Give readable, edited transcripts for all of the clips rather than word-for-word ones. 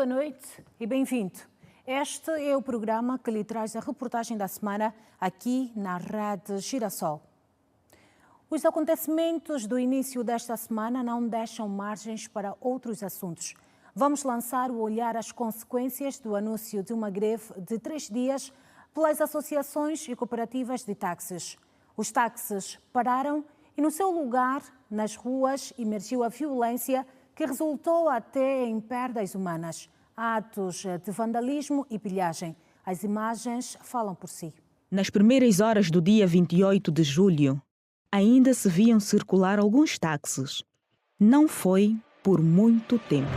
boa noite e bem-vindo. Este é o programa que lhe traz a reportagem da semana aqui na Rede Girassol. Os acontecimentos do início desta semana não deixam margens para outros assuntos. Vamos lançar o olhar às consequências do anúncio de uma greve de 3 dias pelas associações e cooperativas de táxis. Os táxis pararam e, no seu lugar, nas ruas, emergiu a violência que resultou até em perdas humanas, atos de vandalismo e pilhagem. As imagens falam por si. Nas primeiras horas do dia 28 de julho, ainda se viam circular alguns táxis. Não foi por muito tempo.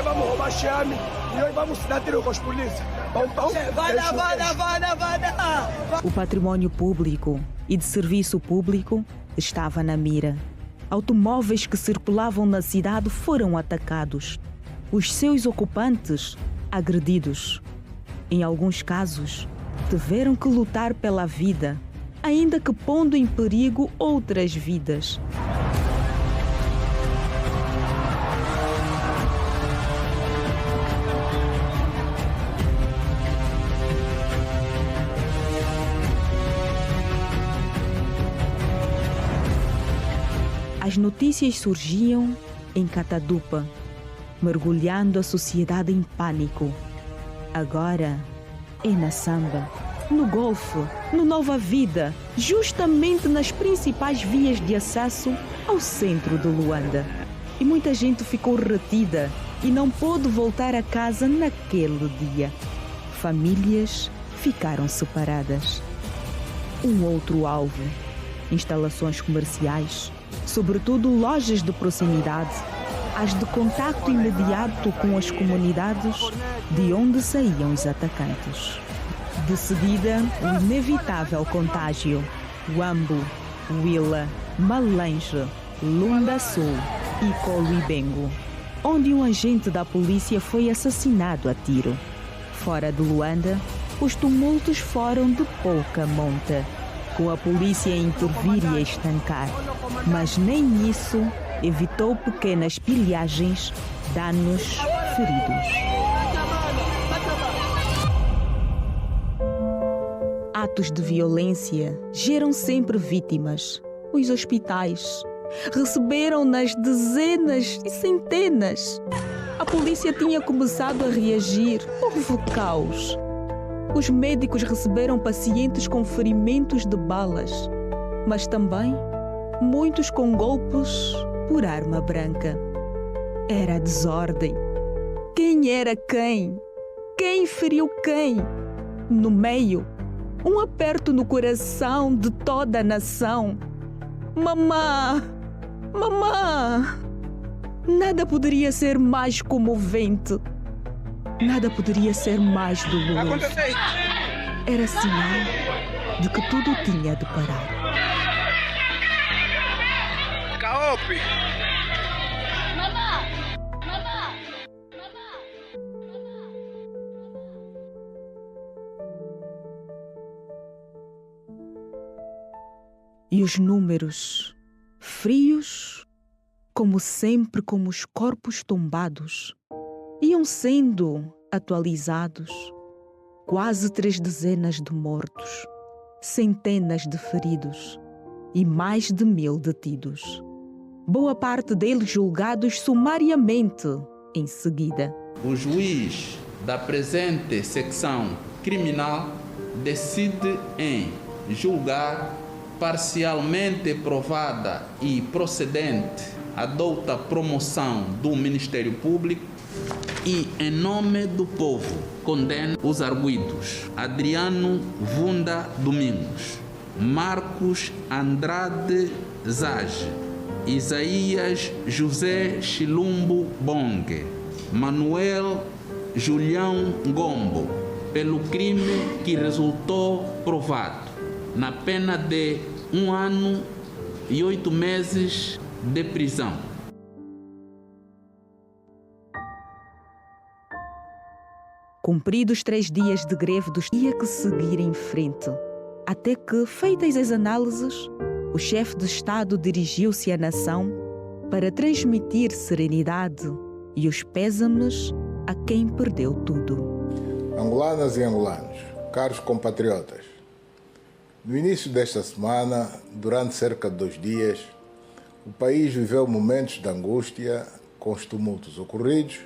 Vamos roubar chame e hoje vamos dar tiro com os polícias. O património público e de serviço público estava na mira. Automóveis que circulavam na cidade foram atacados. Os seus ocupantes agredidos. Em alguns casos, tiveram que lutar pela vida, ainda que pondo em perigo outras vidas. As notícias surgiam em Catadupa, mergulhando a sociedade em pânico. Agora é na Samba, no Golfo, no Nova Vida, justamente nas principais vias de acesso ao centro de Luanda. E muita gente ficou retida e não pôde voltar a casa naquele dia. Famílias ficaram separadas. Um outro alvo, instalações comerciais, sobretudo lojas de proximidade, as de contacto imediato com as comunidades de onde saíam os atacantes. De seguida, o inevitável contágio. Huambo, Huila, Malange, Lunda Sul e Coluibengo, onde um agente da polícia foi assassinado a tiro. Fora de Luanda, os tumultos foram de pouca monta, com a polícia a intervir e a estancar. Mas nem isso evitou pequenas pilhagens, danos, feridos. Atos de violência geram sempre vítimas. Os hospitais receberam-nas dezenas e centenas. A polícia tinha começado a reagir. Houve caos. Os médicos receberam pacientes com ferimentos de balas, mas também muitos com golpes por arma branca. Era desordem. Quem era quem? Quem feriu quem? No meio, um aperto no coração de toda a nação. Mamã! Mamã! Nada poderia ser mais comovente. Nada poderia ser mais doloroso. Era sinal de que tudo tinha de parar. Caope! E os números, frios, como sempre, como os corpos tombados, iam sendo atualizados. Quase 3 dezenas de mortos, centenas de feridos e mais de 1000 detidos. Boa parte deles julgados sumariamente em seguida. O juiz da presente secção criminal decide em julgar parcialmente provada e procedente a douta promoção do Ministério Público e, em nome do povo, condena os arguidos Adriano Vunda Domingos, Marcos Andrade Zage, Isaías José Chilumbo Bongue, Manuel Julião Ngombo, pelo crime que resultou provado, na pena de 1 ano e 8 meses de prisão. Cumpridos 3 dias de greve, tinha que seguir em frente. Até que, feitas as análises, o chefe de Estado dirigiu-se à nação para transmitir serenidade e os pésames a quem perdeu tudo. Angolanas e angolanos, caros compatriotas, no início desta semana, durante cerca de 2 dias, o país viveu momentos de angústia com os tumultos ocorridos,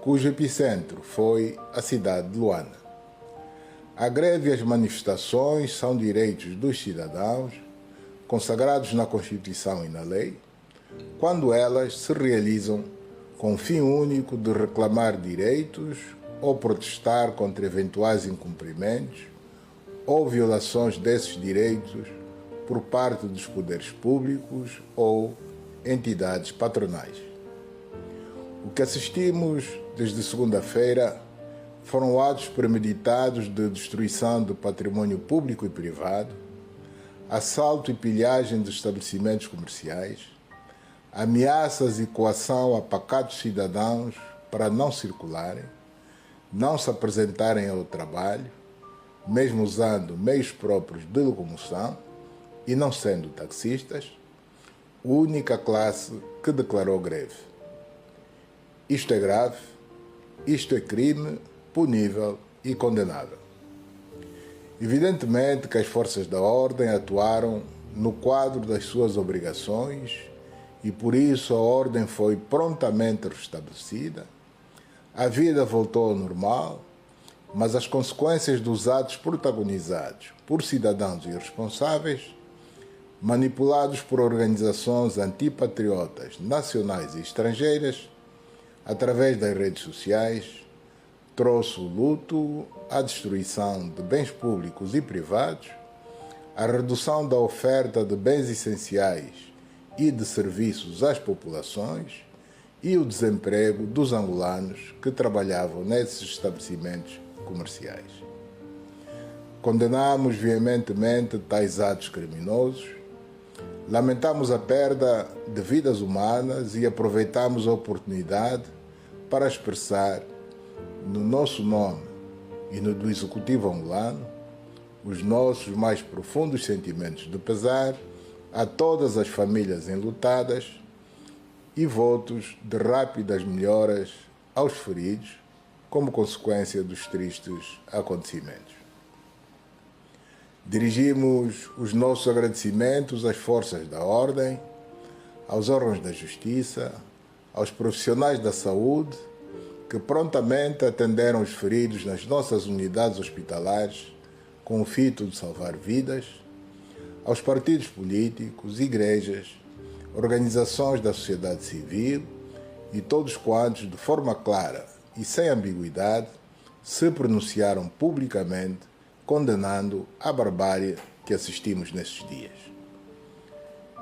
cujo epicentro foi a cidade de Luanda. A greve e as manifestações são direitos dos cidadãos, consagrados na Constituição e na lei, quando elas se realizam com o fim único de reclamar direitos ou protestar contra eventuais incumprimentos ou violações desses direitos por parte dos poderes públicos ou entidades patronais. O que assistimos desde segunda-feira foram atos premeditados de destruição do patrimônio público e privado, assalto e pilhagem de estabelecimentos comerciais, ameaças e coação a pacatos cidadãos para não circularem, não se apresentarem ao trabalho, mesmo usando meios próprios de locomoção e não sendo taxistas, única classe que declarou greve. Isto é grave, isto é crime punível e condenável. Evidentemente que as forças da ordem atuaram no quadro das suas obrigações e por isso a ordem foi prontamente restabelecida, a vida voltou ao normal, mas as consequências dos atos protagonizados por cidadãos irresponsáveis, manipulados por organizações antipatriotas nacionais e estrangeiras, através das redes sociais, trouxe o luto, a destruição de bens públicos e privados, a redução da oferta de bens essenciais e de serviços às populações e o desemprego dos angolanos que trabalhavam nesses estabelecimentos comerciais. Condenamos veementemente tais atos criminosos, lamentamos a perda de vidas humanas e aproveitamos a oportunidade para expressar, no nosso nome e no do Executivo angolano, os nossos mais profundos sentimentos de pesar a todas as famílias enlutadas e votos de rápidas melhoras aos feridos como consequência dos tristes acontecimentos. Dirigimos os nossos agradecimentos às forças da ordem, aos órgãos da justiça, aos profissionais da saúde, que prontamente atenderam os feridos nas nossas unidades hospitalares com o fito de salvar vidas, aos partidos políticos, igrejas, organizações da sociedade civil e todos quantos, de forma clara e sem ambiguidade, se pronunciaram publicamente condenando a barbárie que assistimos nesses dias.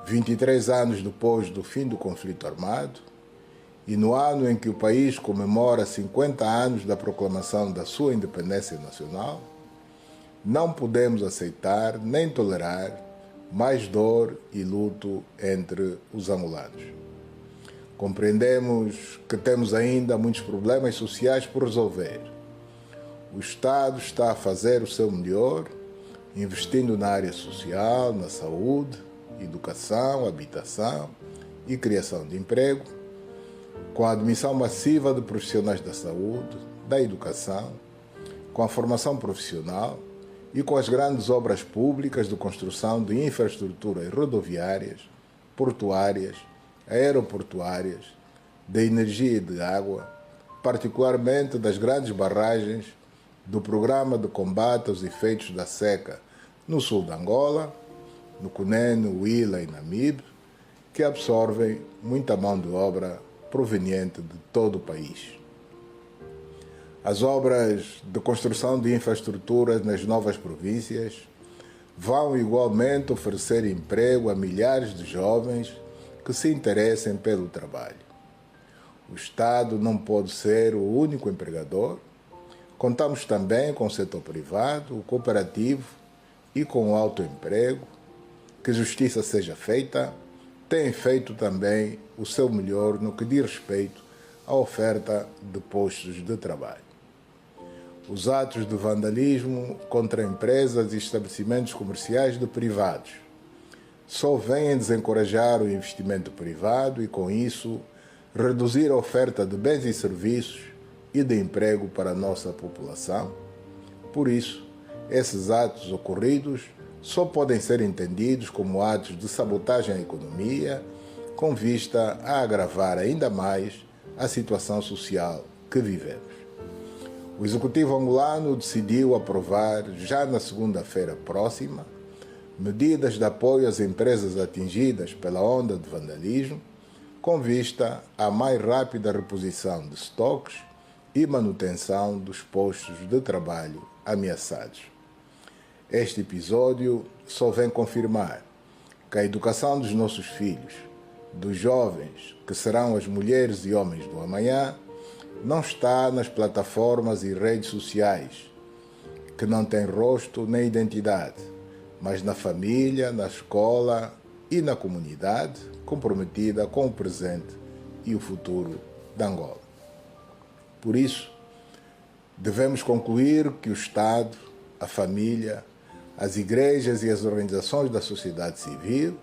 23 anos depois do fim do conflito armado e no ano em que o país comemora 50 anos da proclamação da sua independência nacional, não podemos aceitar nem tolerar mais dor e luto entre os angolanos. Compreendemos que temos ainda muitos problemas sociais por resolver. O Estado está a fazer o seu melhor, investindo na área social, na saúde, educação, habitação e criação de emprego, com a admissão massiva de profissionais da saúde, da educação, com a formação profissional e com as grandes obras públicas de construção de infraestruturas rodoviárias, portuárias, aeroportuárias, de energia e de água, particularmente das grandes barragens do Programa de Combate aos Efeitos da Seca no sul de Angola, no Cunene, Huila e Namibe, que absorvem muita mão de obra proveniente de todo o país. As obras de construção de infraestruturas nas novas províncias vão igualmente oferecer emprego a milhares de jovens que se interessem pelo trabalho. O Estado não pode ser o único empregador. Contamos também com o setor privado, o cooperativo e com o autoemprego. Que justiça seja feita têm feito também o seu melhor no que diz respeito à oferta de postos de trabalho. Os atos de vandalismo contra empresas e estabelecimentos comerciais de privados só vêm desencorajar o investimento privado e, com isso, reduzir a oferta de bens e serviços e de emprego para a nossa população. Por isso, esses atos ocorridos só podem ser entendidos como atos de sabotagem à economia, com vista a agravar ainda mais a situação social que vivemos. O Executivo angolano decidiu aprovar, já na segunda-feira próxima, medidas de apoio às empresas atingidas pela onda de vandalismo, com vista à mais rápida reposição de estoques e manutenção dos postos de trabalho ameaçados. Este episódio só vem confirmar que a educação dos nossos filhos, dos jovens que serão as mulheres e homens do amanhã, não está nas plataformas e redes sociais, que não têm rosto nem identidade, mas na família, na escola e na comunidade comprometida com o presente e o futuro de Angola. Por isso, devemos concluir que o Estado, a família, as igrejas e as organizações da sociedade civil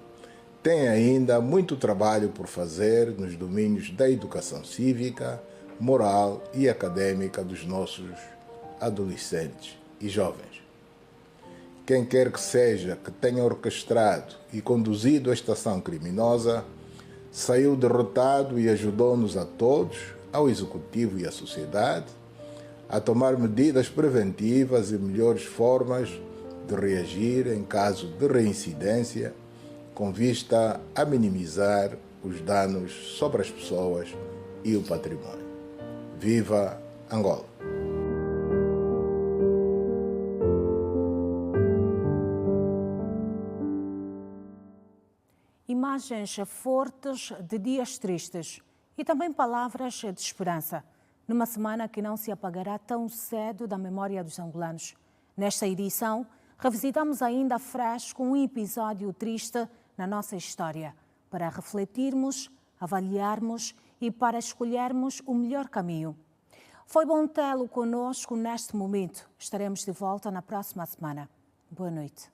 têm ainda muito trabalho por fazer nos domínios da educação cívica, moral e acadêmica dos nossos adolescentes e jovens. Quem quer que seja que tenha orquestrado e conduzido esta ação criminosa saiu derrotado e ajudou-nos a todos, ao Executivo e à sociedade, a tomar medidas preventivas e melhores formas de reagir em caso de reincidência, com vista a minimizar os danos sobre as pessoas e o património. Viva Angola! Imagens fortes de dias tristes e também palavras de esperança, numa semana que não se apagará tão cedo da memória dos angolanos. Nesta edição, revisitamos ainda fresco um episódio triste na nossa história, para refletirmos, avaliarmos e para escolhermos o melhor caminho. Foi bom tê-lo conosco neste momento. Estaremos de volta na próxima semana. Boa noite.